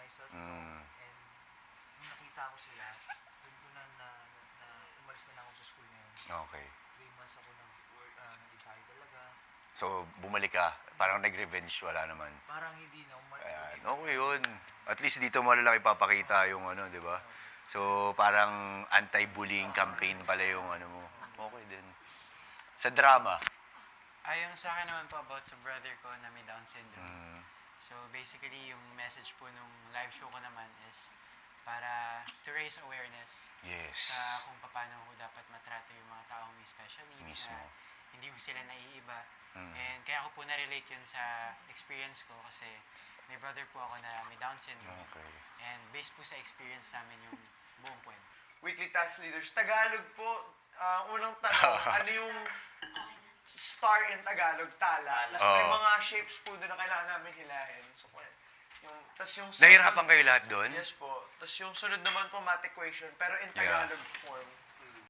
myself no. And nung nakita ko sila, doon ko na umalis na lang ako sa school na yun. Okay. 3 months ako nag-design talaga. So, bumalik ka. Parang nag-revenge, wala naman. Parang hindi na Ayan, okay yun. At least dito mo lalaki papakita yung ano, di ba? So, parang anti-bullying campaign pala yung ano mo. Okay din. Sa drama. Yung sa akin naman po about sa brother ko na may Down syndrome. So basically, yung message po nung live show ko naman is para to raise awareness Yes. sa kung paano ko dapat matrato yung mga taong may special needs Mismo. na hindi ko sila naiiba. And kaya ko po na-relate yun sa experience ko kasi may brother po ako na may Down syndrome. Okay. And based po sa experience namin yung buong kwento. Weekly Task Leaders, Tagalog po. Unang tanong, ano yung star in Tagalog? Tala. Tapos may mga shapes po doon na kailangan namin hilahin. So, yung Nahirapan kayo lahat doon? Yes po. Tapos yung sunod naman po, math equation, pero in Tagalog form.